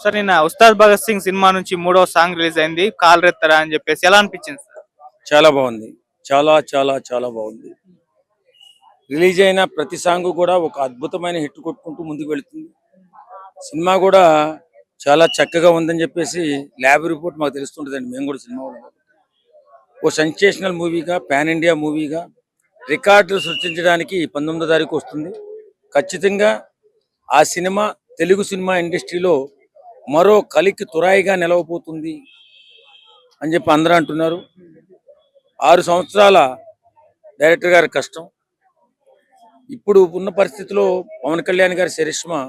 Sir నిన్న Ustaad Bhagat Singh cinema నుంచి మూడో సాంగ్ రిలీజ్ అయింది కాల్ రెత్తరా అని చెప్పేసి ఎలా అనిపించింది సార్? చాలా బాగుంది. చాలా చాలా చాలా బాగుంది. రిలీజ్ అయిన ప్రతి సాంగ్ కూడా ఒక అద్భుతమైన హిట్ కొట్టుకుంటూ ముందుకు వెళుతుంది. సినిమా కూడా చాలా చక్కగా ఉందని చెప్పేసి ల్యాబ్ రిపోర్ట్ మాకు తెలుస్తుంటుందండి. మేము కూడా సినిమా వాళ్ళం. ఓ సెన్సేషనల్ మూవీగా, పాన్ ఇండియా మూవీగా రికార్డులు సృష్టించడానికి 19వ తారీఖు వస్తుంది. ఖచ్చితంగా ఆ సినిమా తెలుగు సినిమా ఇండస్ట్రీలో మరో కలికి తురాయిగా నిలవబోతుంది అని చెప్పి అందరూ అంటున్నారు. 6 సంవత్సరాల డైరెక్టర్ గారి కష్టం, ఇప్పుడు ఉన్న పరిస్థితిలో పవన్ కళ్యాణ్ గారి చరిష్మా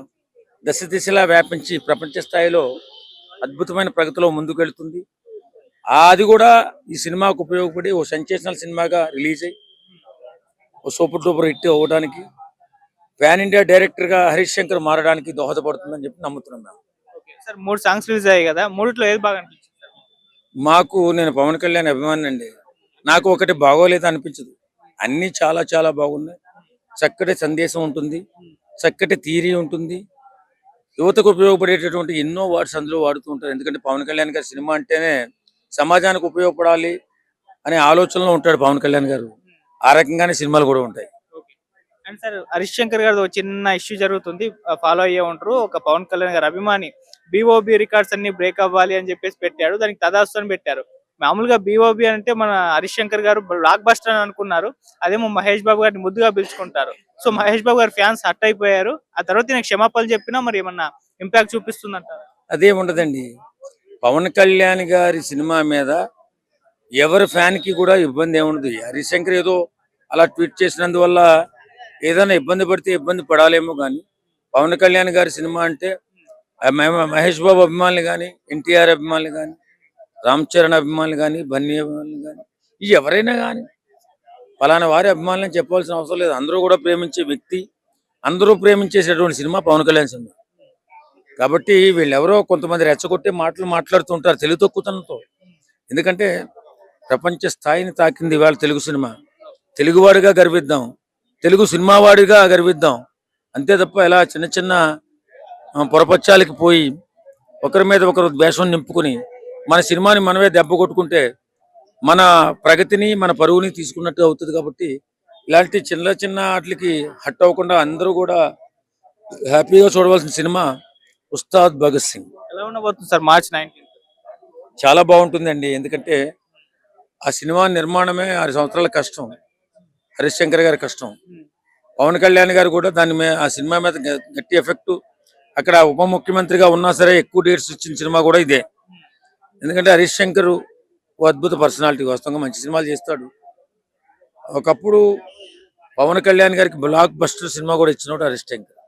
దశ దిశలా వ్యాపించి ప్రపంచ స్థాయిలో అద్భుతమైన ప్రగతిలో ముందుకు వెళుతుంది. అది కూడా ఈ సినిమాకు ఉపయోగపడి ఓ సెన్సేషనల్ సినిమాగా రిలీజ్ అయ్యి ఓ సూపర్ డూపర్ హిట్ అవ్వడానికి, పాన్ ఇండియా డైరెక్టర్గా హరీష్ శంకర్ మారడానికి దోహదపడుతుందని చెప్పి నమ్ముతున్నాం మేము. సార్ 3 సాంగ్స్ రిలీజ్ అయ్యాయి కదా, మూడిట్లో ఏది బాగా అనిపించింది సార్? నేను పవన్ కళ్యాణ్ అభిమాని అండి. నాకు ఒకటి బాగోలేదు అనిపించదు, అన్నీ చాలా చాలా బాగున్నాయి. చక్కటి సందేశం ఉంటుంది, చక్కటి థియరీ ఉంటుంది, యువతకు ఉపయోగపడేటటువంటి ఎన్నో వర్డ్స్ అందులో వాడుతూ ఉంటారు. ఎందుకంటే పవన్ కళ్యాణ్ గారి సినిమా అంటేనే సమాజానికి ఉపయోగపడాలి అనే ఆలోచనలో ఉంటాడు పవన్ కళ్యాణ్ గారు. ఆ రకంగానే సినిమాలు కూడా ఉంటాయి. అండ్ సార్ హరీష్ శంకర్ గారు ఒక చిన్న ఇష్యూ జరుగుతుంది, ఫాలో అయ్యే ఉంటారు. ఒక పవన్ కళ్యాణ్ గారు అభిమాని బీఓబీ రికార్డ్స్ అన్ని బ్రేక్ అవ్వాలి అని చెప్పేసి పెట్టాడు, దానికి తదాస్తు అని పెట్టారు. మామూలుగా బీఓబీ అంటే మన హరీష్ శంకర్ గారు బ్లాక్ బస్టర్ అని అనుకున్నారు, అదేమో మహేష్ బాబు గారిని ముద్దుగా పిలుచుకుంటారు. సో మహేష్ బాబు గారి ఫ్యాన్స్ హర్ట్ అయిపోయారు. ఆ తర్వాత నేను క్షమాపణలు చెప్పినా మరి ఏమన్నా ఇంపాక్ట్ చూపిస్తుందంటారు? అదే ఉండదండి. పవన్ కళ్యాణ్ గారి సినిమా మీద ఎవరి ఫ్యాన్ కి కూడా ఇబ్బంది ఏముండదు. హరీష్ శంకర్ ఏదో అలా ట్వీట్ చేసినందువల్ల ఏదైనా ఇబ్బంది పడితే ఇబ్బంది పడాలేమో కానీ, పవన్ కళ్యాణ్ గారి సినిమా అంటే మహేష్ బాబు అభిమానులు కానీ, ఎన్టీఆర్ అభిమానులు కానీ, రామ్ చరణ్ అభిమానులు కానీ, బన్నీ అభిమానులు కానీ, ఎవరైనా కానీ ఫలానా వారి అభిమానులని చెప్పాల్సిన అవసరం లేదు. అందరూ కూడా ప్రేమించే వ్యక్తి, అందరూ ప్రేమించేసేటువంటి సినిమా పవన్ కళ్యాణ్ సినిమా. కాబట్టి వీళ్ళెవరో కొంతమంది రెచ్చగొట్టే మాటలు మాట్లాడుతుంటారు తెలుగు తక్కువతనంతో. ఎందుకంటే ప్రపంచ స్థాయిని తాకింది ఇవాళ తెలుగు సినిమా. తెలుగువాడిగా గర్విద్దాం, తెలుగు సినిమా వాడిగా గర్విద్దాం. అంతే తప్ప ఇలా చిన్న చిన్న పొరపచ్చాలకి పోయి ఒకరి మీద ఒకరు ద్వేషం నింపుకుని మన సినిమాని మనమే దెబ్బ కొట్టుకుంటే మన ప్రగతిని, మన పరువుని తీసుకున్నట్టు అవుతుంది. కాబట్టి ఇలాంటి చిన్న చిన్న వాటికి హట్ అవ్వకుండా అందరూ కూడా హ్యాపీగా చూడవలసిన సినిమా ఉస్తాద్ భగత్ సింగ్. ఎలా ఉండబోతుంది సార్ మార్చ్ 19? చాలా బాగుంటుందండి. ఎందుకంటే ఆ సినిమా నిర్మాణమే 6 సంవత్సరాల కష్టం, హరీష్ శంకర్ గారి కష్టం. పవన్ కళ్యాణ్ గారు కూడా ఆ సినిమా మీద గట్టి ఎఫెక్ట్, అక్కడ ఉప ముఖ్యమంత్రిగా ఉన్నా సరే ఎక్కువ డేట్స్ ఇచ్చిన సినిమా కూడా ఇదే. ఎందుకంటే హరీష్ శంకర్ ఓ అద్భుత పర్సనాలిటీ, వాస్తవంగా మంచి సినిమాలు చేస్తాడు. ఒకప్పుడు పవన్ కళ్యాణ్ గారికి బ్లాక్ బస్టర్ సినిమా కూడా ఇచ్చినాడు హరీష్ శంకర్.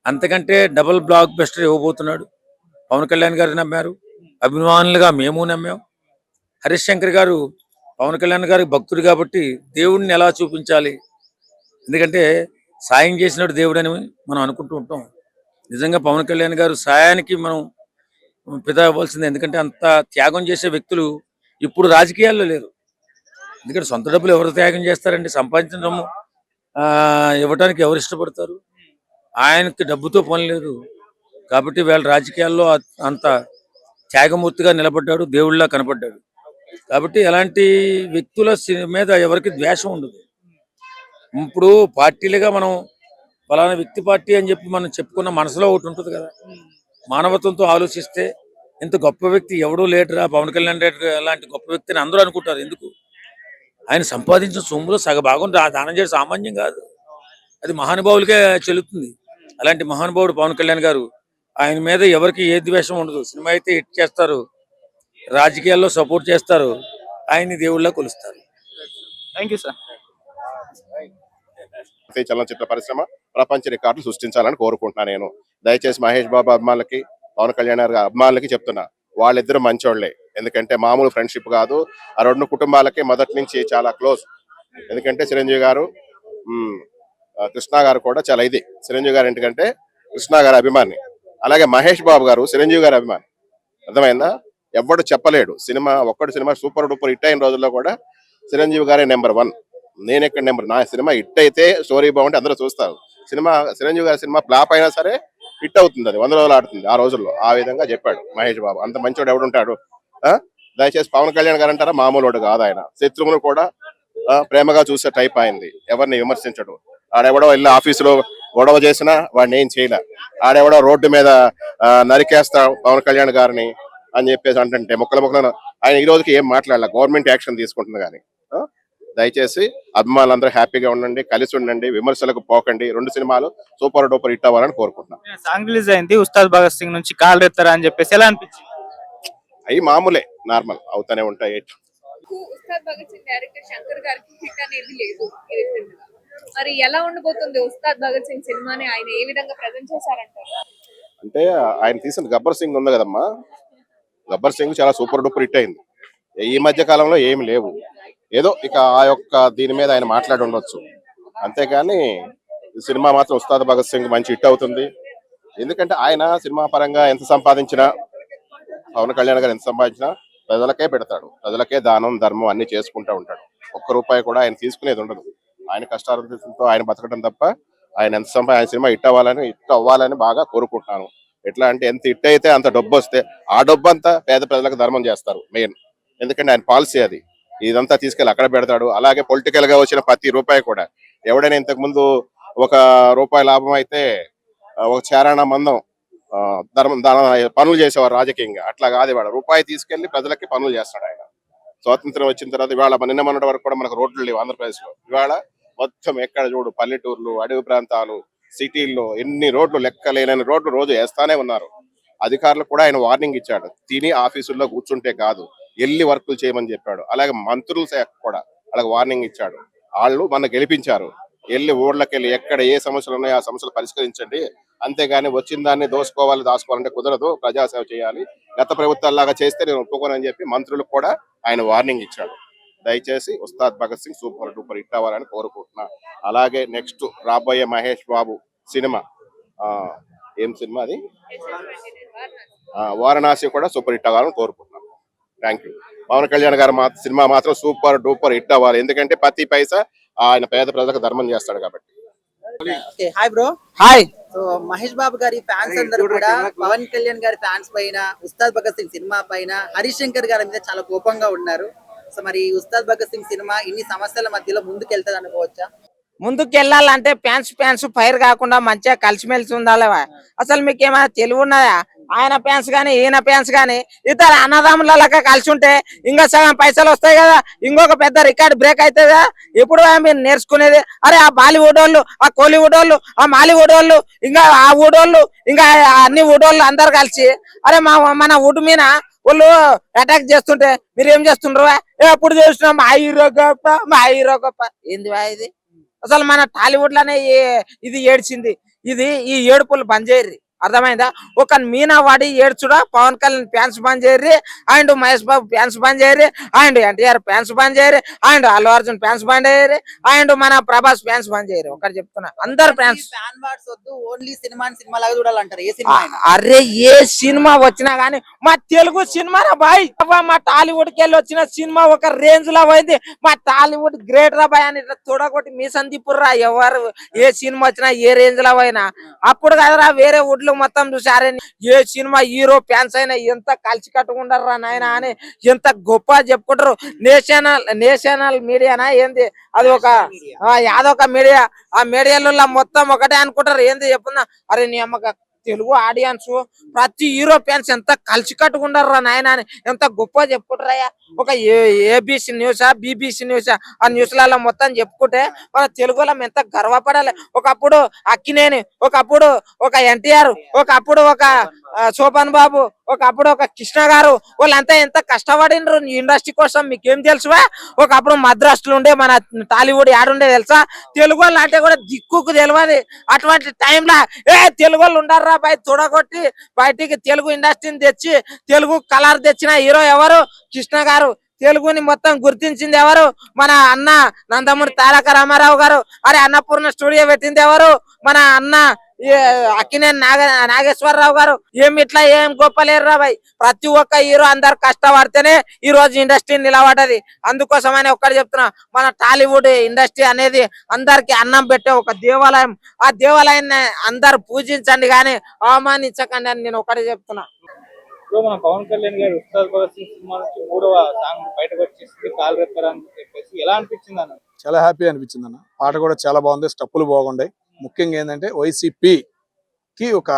అంతకంటే డబుల్ బ్లాక్ బస్టర్ ఇవ్వబోతున్నాడు. పవన్ కళ్యాణ్ గారు నమ్మారు, అభిమానులుగా మేము నమ్మాం. హరీష్ శంకర్ గారు పవన్ కళ్యాణ్ గారికి భక్తుడు కాబట్టి దేవుడిని ఎలా చూపించాలి, ఎందుకంటే సాయం చేసినట్టు దేవుడు అని మనం అనుకుంటూ ఉంటాం. నిజంగా పవన్ కళ్యాణ్ గారు సాయానికి మనం పిదా అవ్వాల్సిందే. ఎందుకంటే అంత త్యాగం చేసే వ్యక్తులు ఇప్పుడు రాజకీయాల్లో లేరు. ఎందుకంటే సొంత డబ్బులు ఎవరు త్యాగం చేస్తారండి? సంపాదించిన డబ్బు ఇవ్వటానికి ఎవరు ఇష్టపడతారు? ఆయనకి డబ్బుతో పని లేదు కాబట్టి వీళ్ళ రాజకీయాల్లో అంత త్యాగమూర్తిగా నిలబడ్డాడు, దేవుళ్ళలా కనపడ్డాడు. కాబట్టి అలాంటి వ్యక్తుల మీద ఎవరికి ద్వేషం ఉండదు. ఇప్పుడు పార్టీలుగా మనం ఫలానా వ్యక్తి పార్టీ అని చెప్పి మనం చెప్పుకున్న మనసులో ఒకటి ఉంటుంది కదా. మానవత్వంతో ఆలోచిస్తే ఇంత గొప్ప వ్యక్తి ఎవడూ లేటరా పవన్ కళ్యాణ్ రెడ్డి అలాంటి గొప్ప వ్యక్తిని అందరూ అనుకుంటారు. ఎందుకు? ఆయన సంపాదించిన సొమ్ములో సగభాగం దానం చేయడం సామాన్యం కాదు, అది మహానుభావులకే చెల్లుతుంది. అలాంటి మహానుభావుడు పవన్ కళ్యాణ్ గారు, ఆయన మీద ఎవరికి ఏ ద్వేషం ఉండదు. సినిమా అయితే హిట్ చేస్తారు, రాజకీయాల్లో సపోర్ట్ చేస్తారు, ఆయన్ని దేవుళ్ళ కొలుస్తారు. Thank you sir. చలనచిత్ర పరిశ్రమ ప్రపంచ రికార్డులు సృష్టించాలని కోరుకుంటున్నాను నేను. దయచేసి మహేష్ బాబు అభిమానులకి, పవన్ కళ్యాణ్ గారి అభిమానులకి చెప్తున్నా, వాళ్ళిద్దరు మంచోళ్లే. ఎందుకంటే మామూలు ఫ్రెండ్షిప్ కాదు. ఆ 2 కుటుంబాలకి మొదటి నుంచి చాలా క్లోజ్. ఎందుకంటే చిరంజీవి గారు, కృష్ణ గారు కూడా చాలా ఇది. చిరంజీవి గారు ఎందుకంటే కృష్ణ గారి అభిమాని, అలాగే మహేష్ బాబు గారు చిరంజీవి గారి అభిమాని. అర్థమైందా? ఎవడు చెప్పలేడు. ఒక్కడు సినిమా సూపర్ డూపర్ హిట్ అయిన రోజుల్లో కూడా చిరంజీవి గారే నెంబర్ 1, నేనెక్కడ నెంబర్. నా సినిమా హిట్ అయితే స్టోరీ బాగుంటే అందరూ చూస్తారు. చిరంజీవి గారి సినిమా ఫ్లాప్ అయినా సరే హిట్ అవుతుంది, అది 100 రోజులు ఆడుతుంది ఆ రోజుల్లో. ఆ విధంగా చెప్పాడు మహేష్ బాబు. అంత మంచోడు ఎవడుంటాడు? ఆ? దయచేసి పవన్ కళ్యాణ్ గారు అంటారా, మామూలు కాదు ఆయన. శత్రువును కూడా ప్రేమగా చూసే టైప్ అయింది, ఎవరిని విమర్శించడు. ఆడెవడో వెళ్ళి ఆఫీసులో గొడవ చేసినా వాడిని ఏం చేయలే. ఆడెవడో రోడ్డు మీద నరికేస్తా పవన్ కళ్యాణ్ గారిని అని చెప్పేసి అంటే ముక్కలు ఆయన ఈ రోజుకి ఏం మాట్లాడాల, గవర్నమెంట్ యాక్షన్ తీసుకుంటుంది. కానీ దయచేసి అభిమానులందరూ హ్యాపీగా ఉండండి, కలిసి ఉండండి, విమర్శలకు పోకండి. 2 సినిమాలు సూపర్ డూపర్ హిట్ అవ్వాలని కోరుకుంటున్నాను. సాంగ్ రిలీజ్ అయింది ఉస్తాద్ భగత్ సింగ్ నుంచి కాల్ రెత్తారా అని చెప్పేసి, ఎలా అనిపించింది? అవి మామూలే, నార్మల్ అవుతానే ఉంటాయి. ఉస్తాద్ భగత్ సింగ్ డైరెక్టర్ శంకర్ గారికి హిట్ అనేది లేదు recent గా. మరి ఎలా ఉండబోతుంది ఉస్తాద్ భగత్ సింగ్ సినిమాని ఆయన ఏ విధంగా ప్రజెంట్ చేశారంటారు? అంటే ఆయన తీసిన గబ్బర్ సింగ్ ఉంది కదమ్మా, గబ్బర్ సింగ్ చాలా సూపర్ డూపర్ హిట్ అయింది. ఈ మధ్య కాలంలో ఏమి లేవు. ఏదో ఇక ఆ యొక్క దీని మీద ఆయన మాట్లాడి ఉండొచ్చు, అంతేగాని ఈ సినిమా మాత్రం ఉస్తాద్ భగత్ సింగ్ మంచి హిట్ అవుతుంది. ఎందుకంటే ఆయన సినిమా పరంగా ఎంత సంపాదించినా, పవన్ కళ్యాణ్ గారు ఎంత సంపాదించినా ప్రజలకే పెడతాడు, ప్రజలకే దానం ధర్మం అన్ని చేసుకుంటూ ఉంటాడు. ఒక్క రూపాయి కూడా ఆయన తీసుకునేది ఉండదు. ఆయన కష్టార్జితంతో ఆయన బతకడం తప్ప ఆయన ఎంత ఆయన సినిమా హిట్ అవ్వాలని బాగా కోరుకుంటున్నాను. ఎట్లా అంటే ఎంత హిట్ అయితే అంత డబ్బు వస్తే ఆ డబ్బు అంతా పేద ప్రజలకు ధర్మం చేస్తారు మెయిన్. ఎందుకంటే ఆయన పాలసీ అది. ఇదంతా తీసుకెళ్ళి అక్కడ పెడతాడు. అలాగే పొలిటికల్ గా వచ్చిన ప్రతి రూపాయి కూడా, ఎవడైనా ఇంతకు ముందు ₹1 లాభం అయితే ఒక చారాణ మందం దాన పనులు చేసేవారు రాజకీయంగా. అట్లా కాదు, ఇవాళ రూపాయి తీసుకెళ్లి ప్రజలకి పనులు చేస్తాడు ఆయన. స్వాతంత్రం వచ్చిన తర్వాత ఇవాళ నిన్న మొన్నటి వరకు కూడా మనకు రోడ్లు లేవు ఆంధ్రప్రదేశ్ లో. ఇవాళ మొత్తం ఎక్కడ చూడు పల్లెటూర్లు, అడవి ప్రాంతాలు, సిటీల్లో ఎన్ని రోడ్లు, లెక్కలేనని రోడ్లు రోజు వేస్తానే ఉన్నారు. అధికారులు కూడా ఆయన వార్నింగ్ ఇచ్చాడు, తిని ఆఫీసుల్లో కూర్చుంటే కాదు వెళ్ళి వర్కులు చేయమని చెప్పాడు. అలాగే మంత్రుల శాఖ కూడా అలాగే వార్నింగ్ ఇచ్చాడు. వాళ్ళు మన గెలిపించారు, వెళ్ళి ఊళ్ళకెళ్ళి ఎక్కడ ఏ సమస్యలు ఉన్నాయో ఆ సమస్యలు పరిష్కరించండి, అంతేగాని వచ్చిన దాన్ని దాచుకోవాలంటే కుదరదు, ప్రజాసేవ చేయాలి, గత ప్రభుత్వాల్లాగా చేస్తే నేను ఒప్పుకోనని చెప్పి మంత్రులకు కూడా ఆయన వార్నింగ్ ఇచ్చాడు. దయచేసి Ustaad Bhagat Singh super duper hit అవ్వాలని కోరుకుంటున్నా. అలాగే నెక్స్ట్ రాబోయే మహేష్ బాబు సినిమా, ఏం సినిమా అది, వారణాసి కూడా సూపర్ హిట్ అవ్వాలని కోరుకుంటున్నాను. Thank you. పవన్ కళ్యాణ్ గారు సినిమా మాత్రం సూపర్ డూపర్ హిట్ అవ్వాలి, ఎందుకంటే ప్రతి పైసా ఆయన పేద ప్రజలకు ధర్మం చేస్తాడు కాబట్టి. Hi bro. Hi. So Mahesh Babu గారి ఫ్యాన్స్ అందరూ కూడా పవన్ కళ్యాణ్ గారి ఫ్యాన్స్ పైన, ఉస్తాద్ భగత్ సింగ్ సినిమా పైన, హరీష్ శంకర్ గారి మీద చాలా కోపంగా ఉన్నారు. సో మరి ఉస్తాద్ భగత్ సింగ్ సినిమా ఇన్ని సమస్యల మధ్యలో ముందుకెళ్తాది అనుకోవచ్చా? ముందుకు వెళ్ళాలంటే ఫ్యాన్స్ ఫైర్ కాకుండా మంచిగా కలిసిమెలిసి ఉండాలి. అసలు మీకు ఏమైనా తెలివి ఉన్నదా? ఆయన ఫ్యాన్స్ గానీ ఈయన ఫ్యాన్స్ గానీ ఇతర అన్నదమ్ములక కలిసి ఉంటే ఇంకా సగం పైసలు వస్తాయి కదా, ఇంకొక పెద్ద రికార్డ్ బ్రేక్ అవుతుంది కదా. ఇప్పుడు మీరు నేర్చుకునేది, అరే ఆ బాలీవుడ్ వాళ్ళు, ఆ కోలీవుడ్ వాళ్ళు, ఆ మాలీవుడ్ వాళ్ళు, ఇంకా ఆ ఊడోళ్ళు, ఇంకా అన్ని ఊడోళ్ళు అందరు కలిసి అరే మన వుడ్ మీద వాళ్ళు అటాక్ చేస్తుంటే మీరు ఏం చేస్తుండ్రు? ఎప్పుడు చేస్తున్నాం మా హీరో గొప్ప ఏంది ఇది? అసలు మన టాలీవుడ్ లోనే ఇది ఏడ్చింది. ఇది ఈ ఏడుపులు బంద్ చేయర్రి, అర్థమైందా? ఒక మీనా వాడి ఏడ్చుడా, పవన్ కళ్యాణ్ ఫ్యాన్స్ బంద్ చేయర్రి, అండ్ మహేష్ బాబు ఫ్యాన్స్ బంద్ చేయర్రి, అండ్ ఎన్టీఆర్ ఫ్యాన్స్ బంద్ చేయర్రి, అండ్ అల్లు అర్జున్ ఫ్యాన్స్ బంద్ చేయర్రి, అండ్ మన ప్రభాస్ ఫ్యాన్స్ బంద్ చేయరు. ఒకటి చెప్తున్నా, అందరు ఫ్యాన్స్ ఫ్యాన్ వార్స్ వద్దు, ఓన్లీ సినిమా లాగా చూడాలంటారు. ఏ సినిమా? అరే ఏ సినిమా వచ్చినా గానీ మా తెలుగు సినిమా రా బాయ్. మా టాలీవుడ్ కి వెళ్ళి వచ్చిన సినిమా ఒక రేంజ్ లో పోయింది. మా టాలీవుడ్ గ్రేట్ రా బాయ్ అని ఇట్లా చూడగొట్టి మీ సందీపుర్రా. ఎవరు ఏ సినిమా వచ్చినా ఏ రేంజ్ లో పోయినా అప్పుడు కదరా వేరే వుడ్లు మొత్తం చూసారే. ఏ సినిమా హీరో ఫ్యాన్స్ అయినా ఎంత కలిసి కట్టుకుంటారా నాయన అని ఎంత గొప్ప చెప్పుకుంటారు. నేషనల్ మీడియానా ఏంది అది, ఒక యాదొక మీడియా, ఆ మీడియాలో మొత్తం ఒకటే అనుకుంటారు. ఏంది చెప్పున్నా, అరే నీ అమ్మక తెలుగు ఆడియన్స్ ప్రతి హీరో ఫ్యాన్స్ ఎంత కలిసి కట్టుకుంటారా నాయన అని ఎంత గొప్ప చెప్పుకుంటారయ్యా. ఒక ఏబిసి న్యూసా, బీబీసీ న్యూసా, ఆ న్యూస్లలో మొత్తం చెప్పుకుంటే మన తెలుగులో ఎంత గర్వపడాలి. ఒకప్పుడు అక్కినేని, ఒకప్పుడు ఒక ఎన్టీఆర్, ఒకప్పుడు ఒక శోభన్ బాబు, ఒకప్పుడు ఒక కృష్ణ గారు, వాళ్ళంతా ఎంత కష్టపడినరు ఇండస్ట్రీ కోసం. మీకేం తెలుసువా? ఒకప్పుడు మద్రాసులో ఉండే మన టాలీవుడ్ యాడుండే తెలుసా? తెలుగు వాళ్ళు అంటే కూడా దిక్కుకు తెలియదు. అటువంటి టైంలో తెలుగు వాళ్ళు ఉండారా బయట తొడగొట్టి బయటికి తెలుగు ఇండస్ట్రీని తెచ్చి తెలుగు కలర్ తెచ్చిన హీరో ఎవరు? కృష్ణ గారు. తెలుగుని మొత్తం గుర్తించింది ఎవరు? మన అన్న నందమూరి తారక రామారావు గారు. అరే అన్నపూర్ణ స్టూడియో పెట్టింది ఎవరు? మన అన్న ఈ అక్కినేని నాగేశ్వరరావు గారు ఏం గొప్పలేరు రా బాయ్. ప్రతి ఒక్క హీరో అందరు కష్టపడితేనే ఈ రోజు ఇండస్ట్రీ నిలబడ్డది. అందుకోసమని ఒక్కటి చెప్తున్నా, మన టాలీవుడ్ ఇండస్ట్రీ అనేది అందరికి అన్నం పెట్టే ఒక దేవాలయం. ఆ దేవాలయాన్ని అందరు పూజించండి కానీ అవమానించకండి అని నేను ఒకటి చెప్తున్నా. ఇప్పుడు మన పవన్ కళ్యాణ్ గారు ఉస్తాద్ భగత్ సింగ్ సినిమా నుంచి 3వ సాంగ్ బయటకు వచ్చేసి కాల్ రెప్పర్ అని చెప్పేసి ఎలా అనిపించింది అన్న? చాలా హ్యాపీ అనిపించింది అన్న. పాట కూడా చాలా బాగుంది, స్టెప్పులు బాగుండే. ముఖ్యంగా ఏంటంటే వైసీపీకి ఒక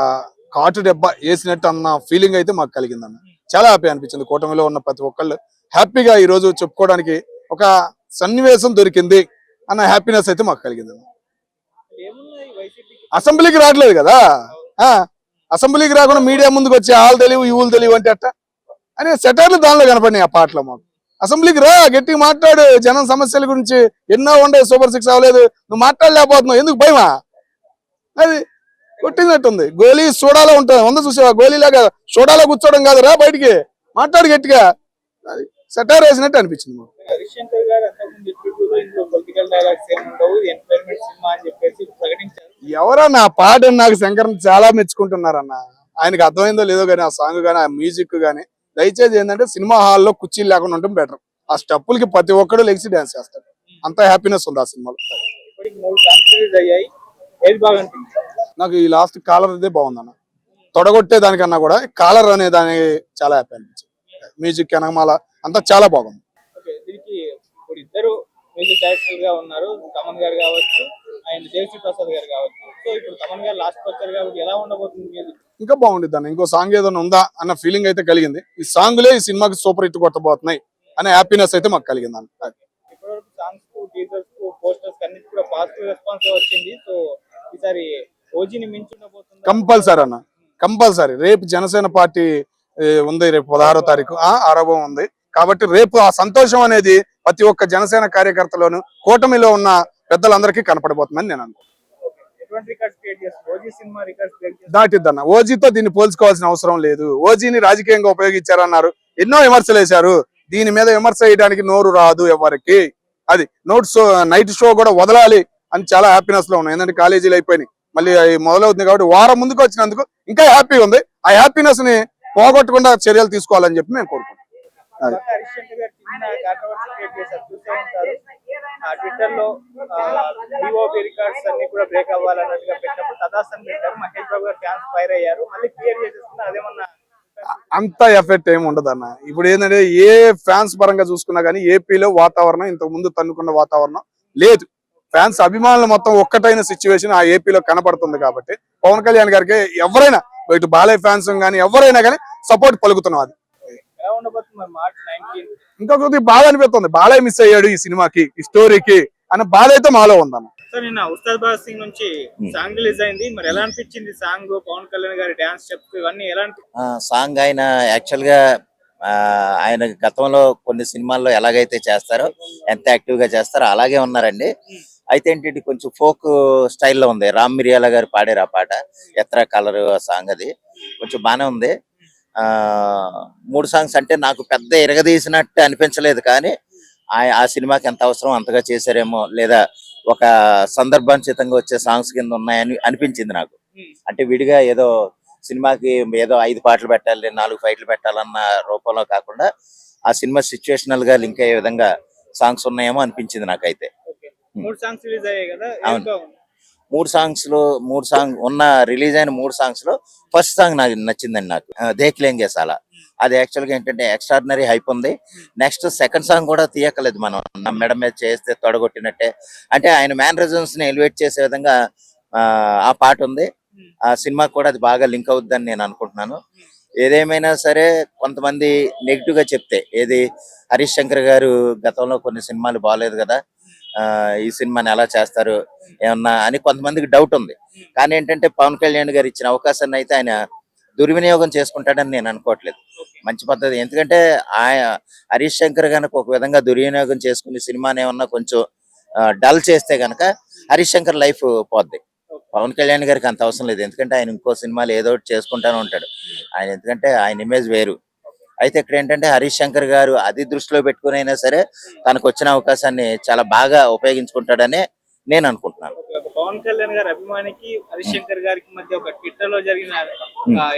కాటు దెబ్బ వేసినట్టు అన్న ఫీలింగ్ అయితే మాకు కలిగిందన్న. చాలా హ్యాపీ అనిపించింది. కూటమిలో ఉన్న ప్రతి ఒక్కళ్ళు హ్యాపీగా ఈ రోజు చెప్పుకోవడానికి ఒక సన్నివేశం దొరికింది అన్న హ్యాపీనెస్ అయితే మాకు కలిగిందన్న. ఏమున్నాయి వైసీపీకి? అసెంబ్లీకి రావట్లేదు కదా, అసెంబ్లీకి రాకుండా మీడియా ముందుకు వచ్చి ఆళ్ళు తెలివి ఇవులు తెలివి అంటే అట్ట అనే సెటర్లు దానిలో కనపడినాయి ఆ పాటలో. మాకు అసెంబ్లీకి రా, గట్టిగా మాట్లాడు, జనం సమస్యల గురించి ఎన్నో ఉండే, సూపర్ 6 అవ్వలేదు, నువ్వు మాట్లాడలేకపోతున్నావు, ఎందుకు భయమా? అది కొట్టినట్టుంది. గోలీ సోడాలో ఉంటుంది, చూసావా? గోలీలాగా సోడాలో కూర్చోవడం కాదు, రా బయటికి మాట్లాడు గట్టిగా. అది సెటార్ వేసినట్టు అనిపించింది మాకు. హరిశంకర్ గారు అంతకుముందు చెప్పినప్పుడు ఇందులో పొలిటికల్ డైలాగ్స్ ఏమి ఉండవు, ఎంటర్టైన్మెంట్ సినిమా అని చెప్పేసి ప్రకటించారు. ఎవరన్నా ఆ పాట నాకు శంకర్ చాలా మెచ్చుకుంటున్నారన్న. ఆయనకి అర్థమైందో లేదో కానీ ఆ సాంగ్ కానీ ఆ మ్యూజిక్ కానీ, దయచేసి ఏంటంటే సినిమా హాల్లో కుర్చీలు లేకుండా ఉండడం బెటర్. ఆ స్టెప్పులకి ప్రతి ఒక్కడు లెగ్సి డాన్స్ చేస్తాడు. అంత హ్యాపీనెస్ ఉంది ఆ సినిమాలో. ఇప్పటికి 3 సాంగ్స్ రిలీజ్ అయ్యాయి, ఏది బాగా అనిపించింది? నాకు ఈ లాస్ట్ కాలర్ ఇదే బాగుందన్న. తొడగొట్టే దానికన్నా కూడా కాలర్ అనే దానికి చాలా హ్యాపీ అనిపించింది. మ్యూజిక్ అనమాల అంతా చాలా బాగుంది. ఓకే, దీనికి ఇప్పుడు ఇద్దరు మ్యూజిక్ డైరెక్టర్ గా ఉన్నారు, తమన్ గారు కావచ్చు అండ్ దేవిశ్రీ ప్రసాద్ గారు కావచ్చు. సో ఇప్పుడు తమన్ గారు లాస్ట్ వచ్చారు కాబట్టి ఎలా ఉండబోతుంది మ్యూజిక్? ఇంకా బాగుంటుంది అన్న. ఇంకో సాంగ్ ఏదైనా ఉందా అన్న ఫీలింగ్ అయితే కలిగింది. ఈ సాంగ్లే ఈ సినిమాకి సూపర్ హిట్ కొట్టబోతున్నాయి అనే హ్యాపీనెస్ అయితే మాకు కలిగింది అన్న. ఇప్పటివరకు సాంగ్స్ కు, టీజర్స్ కు, పోస్టర్స్ అన్నిటి కూడా పాజిటివ్ రెస్పాన్స్ వచ్చింది. సో ఈసారి ఓజీని మించి ఉండబోతుంది కంపల్సరీ అన్న, కంపల్సరీ. రేపు జనసేన పార్టీ ఉంది, రేపు 16వ తారీఖు ఆరంభం ఉంది కాబట్టి రేపు ఆ సంతోషం అనేది ప్రతి ఒక్క జనసేన కార్యకర్తలోను కూటమిలో ఉన్న పెద్దలందరికీ కనపడబోతుందని నేను అనుకుంటున్నాను. దాటిద్దన్న. ఓజీతో దీన్ని పోల్చుకోవాల్సిన అవసరం లేదు. ఓజీని రాజకీయంగా ఉపయోగించారన్నారు, ఎన్నో విమర్శలు వేశారు. దీని మీద విమర్శ చేయడానికి నోరు రాదు ఎవరికి. అది నైట్ షో కూడా వదలాలి అని చాలా హ్యాపీనెస్ లో ఉన్నాయి. ఎందుకంటే కాలేజీలు అయిపోయినాయి, మళ్ళీ మొదలవుతుంది కాబట్టి వారం ముందుకు వచ్చినందుకు ఇంకా హ్యాపీ ఉంది. ఆ హ్యాపీనెస్ ని పోగొట్టకుండా చర్యలు తీసుకోవాలని చెప్పి మేము కోరుకుంటున్నాం. ట్విట్టర్ లో BOB రికార్డ్స్ అన్ని కూడా బ్రేక్ అవ్వాలన్నట్టుగా పెట్టినప్పుడు తదాస్తని పెట్టారు. మహేష్ బాబు గారు ఫ్యాన్స్ ఫైర్ అయ్యారు, మళ్ళీ క్లియర్ చేసేస్తున్నారు. అదేమన్నా అంత ఎఫెక్ట్ ఏమి ఉండదు అన్న. ఇప్పుడు ఏంటంటే ఏ ఫ్యాన్స్ పరంగా చూసుకున్నా కానీ ఏపీలో వాతావరణం ఇంతకు ముందు తన్నుకున్న వాతావరణం లేదు. ఫ్యాన్స్ అభిమానులు మొత్తం ఒక్కటైన సిచ్యువేషన్ ఆ ఏపీలో కనపడుతుంది కాబట్టి పవన్ కళ్యాణ్ గారికి ఎవరైనా, ఇటు బాలయ్య ఫ్యాన్స్ కానీ ఎవరైనా కానీ సపోర్ట్ పలుకుతున్నాం. అది ఎలా ఉండబోతుంది March 19? ఇంకొకటి బాధ అనిపిస్తుంది, బాలయ్య మిస్ అయ్యాడు ఈ సినిమాకి, ఈ స్టోరీకి అన్న బాధ అయితే మాలో ఉందన్న. సార్, నిన్న ఉస్తాద్ భగత్ సింగ్ నుంచి సాంగ్ రిలీజ్ అయింది, మరి ఎలా అనిపించింది సాంగ్? పవన్ కళ్యాణ్ గారి డాన్స్ స్టెప్స్ ఇవన్నీ ఎలా అనిపించింది? సాంగ్ ఆయన యాక్చువల్ గా ఆయన గతంలో కొన్ని సినిమాల్లో ఎలాగైతే చేస్తారో, ఎంత యాక్టివ్ గా చేస్తారో అలాగే ఉన్నారండి. అయితే ఏంటి కొంచెం ఫోక్ స్టైల్లో ఉంది. రామ్ మిరియాల గారు పాడారు ఆ పాట, ఎత్ర కలర్ సాంగ్. అది కొంచెం బానే ఉంది. 3 సాంగ్స్ అంటే నాకు పెద్ద ఇరగదీసినట్టు అనిపించలేదు, కానీ ఆ సినిమాకి ఎంత అవసరం అంతగా చేశారేమో, లేదా ఒక సందర్భానుచితంగా వచ్చే సాంగ్స్ కింద ఉన్నాయని అనిపించింది నాకు. అంటే విడిగా ఏదో సినిమాకి ఏదో 5 పాటలు పెట్టాలి, 4 ఫైట్లు పెట్టాలన్న రూపంలో కాకుండా ఆ సినిమా సిచ్యువేషనల్ గా లింక్ అయ్యే విధంగా సాంగ్స్ ఉన్నాయేమో అనిపించింది నాకైతే. 3 సాంగ్స్ రిలీజ్ అయ్యాయి కదా? అవును, 3 సాంగ్ ఉన్న రిలీజ్ అయిన 3 సాంగ్స్ లో ఫస్ట్ సాంగ్ నాకు నచ్చిందండి. నాకు దేఖ్లేంగే సాలా, అది యాక్చువల్ గా ఏంటంటే ఎక్స్ట్రాడినరీ హైప్ ఉంది. నెక్స్ట్ సెకండ్ సాంగ్ కూడా తీయకలేదు మనం, నా మెడ మీద చేస్తే తొడగొట్టినట్టే. అంటే ఆయన మేనరిజమ్స్ ని ఎలివేట్ చేసే విధంగా ఆ పాట ఉంది. ఆ సినిమాకి కూడా అది బాగా లింక్ అవుద్దని నేను అనుకుంటున్నాను. ఏదేమైనా సరే కొంతమంది నెగిటివ్ గా చెప్తే, ఏది హరీష్ శంకర్ గారు గతంలో కొన్ని సినిమాలు బాగాలేదు కదా, ఈ సినిమాని ఎలా చేస్తారు ఏమన్నా అని కొంతమందికి డౌట్ ఉంది. కానీ ఏంటంటే పవన్ కళ్యాణ్ గారు ఇచ్చిన అవకాశాన్ని అయితే ఆయన దుర్వినియోగం చేసుకుంటాడని నేను అనుకోవట్లేదు. మంచి పద్ధతి. ఎందుకంటే హరీష్ శంకర్ గనక ఒక విధంగా దుర్వినియోగం చేసుకుని సినిమాని ఏమన్నా కొంచెం డల్ చేస్తే గనక హరీష్ శంకర్ లైఫ్ పోద్ది. పవన్ కళ్యాణ్ గారికి అంత అవసరం లేదు, ఎందుకంటే ఆయన ఇంకో సినిమాలు ఏదో ఒకటి చేసుకుంటానే ఉంటాడు ఆయన, ఎందుకంటే ఆయన ఇమేజ్ వేరు. అయితే ఇక్కడ ఏంటంటే హరీష్ శంకర్ గారు అది దృష్టిలో పెట్టుకుని అయినా సరే తనకు వచ్చిన అవకాశాన్ని చాలా బాగా ఉపయోగించుకుంటాడని నేను అనుకుంటున్నాను. పవన్ కళ్యాణ్ గారి అభిమానికి హరిశంకర్ గారికి మధ్య ఒక ట్విట్టర్ లో జరిగిన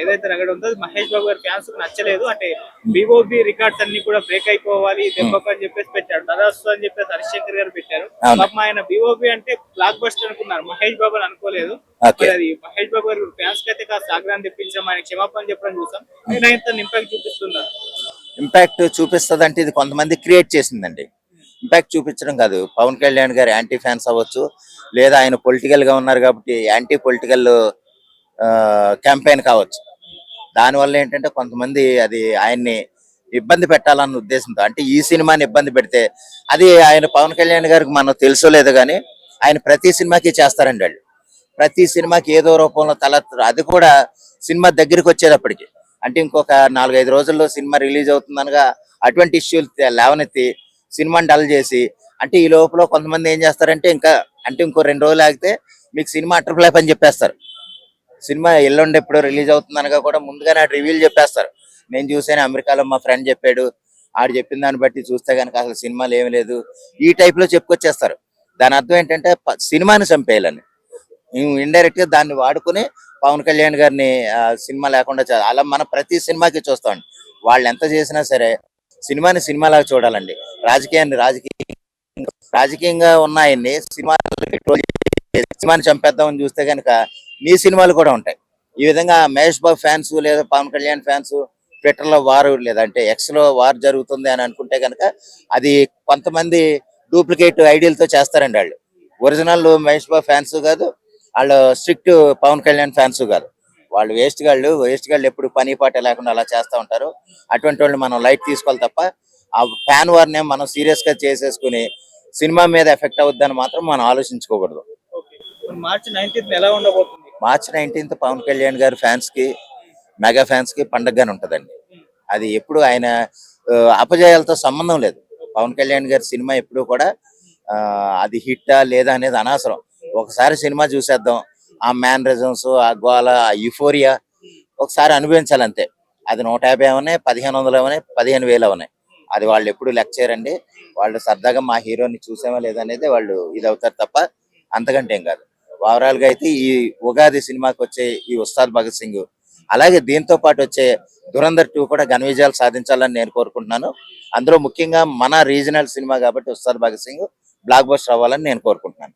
ఏదైతే రగడ ఉందో అది మహేష్ బాబు గారి ఫ్యాన్స్ నచ్చలేదు. అంటే BOB రికార్డ్స్ అన్ని కూడా బ్రేక్ అయిపోవాలి దెబ్బకు అని చెప్పేసి పెట్టాడు. తదాస్తు అని చెప్పేసి హరిశంకర్ గారు పెట్టారు. పాపం ఆయన BOB అంటే బ్లాక్ బస్టర్ అనుకున్నారు, మహేష్ బాబు అని అనుకోలేదు. మరి అది మహేష్ బాబు గారి ఫ్యాన్స్ కి అయితే కాస్త ఆగ్రహం తెప్పించాం, ఆయన క్షమాపణ చెప్పడం చూసాం. ఇంపాక్ట్ చూపిస్తున్నారు. ఇంపాక్ట్ చూపిస్తుంది అంటే ఇది కొంతమంది క్రియేట్ చేసిందండి. ఇంపాక్ట్ చూపించడం కాదు, పవన్ కళ్యాణ్ గారు యాంటీ ఫ్యాన్స్ అవ్వచ్చు, లేదా ఆయన పొలిటికల్ గా ఉన్నారు కాబట్టి యాంటీ పొలిటికల్ క్యాంపెయిన్ కావచ్చు. దానివల్ల ఏంటంటే కొంతమంది అది ఆయన్ని ఇబ్బంది పెట్టాలన్న ఉద్దేశంతో, అంటే ఈ సినిమాని ఇబ్బంది పెడితే, అది ఆయన పవన్ కళ్యాణ్ గారికి మనం తెలుసో లేదో కానీ ఆయన ప్రతి సినిమాకి చేస్తారండి. వాళ్ళు ప్రతి సినిమాకి ఏదో రూపంలో తలెత్తారు. అది కూడా సినిమా దగ్గరికి వచ్చేటప్పటికి, అంటే ఇంకొక 4-5 రోజుల్లో సినిమా రిలీజ్ అవుతుందనగా అటువంటి ఇష్యూలు లేవనెత్తి సినిమాని డల్ చేసి, అంటే ఈ లోపల కొంతమంది ఏం చేస్తారంటే ఇంకో 2 రోజులు ఆగితే మీకు సినిమా అటర్ ఫ్లాప్ అని చెప్పేస్తారు. సినిమా ఎల్లుండి ఎప్పుడో రిలీజ్ అవుతుందనగా కూడా ముందుగానే రివ్యూలు చెప్పేస్తారు. నేను చూసాను, అమెరికాలో మా ఫ్రెండ్ చెప్పాడు, ఆడు చెప్పిన దాన్ని బట్టి చూస్తే కనుక అసలు సినిమాలు ఏమీ లేదు, ఈ టైప్ లో చెప్పుకొచ్చేస్తారు. దాని అర్థం ఏంటంటే సినిమాని చంపేయాలని, ఇండైరెక్ట్ గా దాన్ని వాడుకుని పవన్ కళ్యాణ్ గారిని సినిమా లేకుండా అలా మనం ప్రతి సినిమాకి చూస్తాం. వాళ్ళు ఎంత చేసినా సరే సినిమాని సినిమాలాగా చూడాలండి. రాజకీయంగా ఉన్న ఆయన్ని సినిమాని చంపేద్దామని చూస్తే కనుక నీ సినిమాలు కూడా ఉంటాయి. ఈ విధంగా మహేష్ బాబు ఫ్యాన్స్ లేదా పవన్ కళ్యాణ్ ఫ్యాన్స్ ట్విట్టర్ లో వారు లేదంటే ఎక్స్ లో వారు జరుగుతుంది అని అనుకుంటే కనుక అది కొంతమంది డూప్లికేట్ ఐడియాలతో చేస్తారండి. వాళ్ళు ఒరిజినల్ మహేష్ బాబు ఫ్యాన్స్ కాదు, వాళ్ళు స్ట్రిక్ట్ పవన్ కళ్యాణ్ ఫ్యాన్స్ కాదు. వాళ్ళు వేస్ట్ గాళ్ళు ఎప్పుడు పని పాట లేకుండా అలా చేస్తూ ఉంటారు. అటువంటి వాళ్ళు మనం లైట్ తీసుకోవాలి తప్ప ఆ ఫ్యాన్ వారిని మనం సీరియస్ గా చేసేసుకుని సినిమా మీద ఎఫెక్ట్ అవుద్దని మాత్రం మనం ఆలోచించుకోకూడదు. మార్చి 19th ఎలా ఉండబోతుంది? మార్చి 19th పవన్ కళ్యాణ్ గారి ఫ్యాన్స్ కి, మెగా ఫ్యాన్స్ కి పండగగానే ఉంటదండి. అది ఎప్పుడు ఆయన అపజయాలతో సంబంధం లేదు. పవన్ కళ్యాణ్ గారి సినిమా ఎప్పుడు కూడా అది హిట్టా లేదా అనేది అనవసరం. ఒకసారి సినిమా చూసేద్దాం, ఆ మ్యానరిజమ్స్, ఆ గోల, ఆ యుఫోరియా ఒకసారి అనుభవించాలంతే. అది 150 అవనే, 1500 అవనే, 15,000 అవనాయి, అది వాళ్ళు ఎప్పుడు లెక్క చేయరండి. వాళ్ళు సరదాగా మా హీరోని చూసామా లేదనేది వాళ్ళు ఇది అవుతారు తప్ప అంతకంటే ఏం కాదు. ఓవరాల్ గా అయితే ఈ ఉగాది సినిమాకి వచ్చే ఈ ఉస్తాద్ భగత్ సింగ్, అలాగే దీంతో పాటు వచ్చే ధురంధర్ 2 కూడా ఘన విజయాలు సాధించాలని నేను కోరుకుంటున్నాను. అందులో ముఖ్యంగా మన రీజనల్ సినిమా కాబట్టి ఉస్తాద్ భగత్ సింగ్ బ్లాక్ బస్టర్ అవ్వాలని నేను కోరుకుంటున్నాను.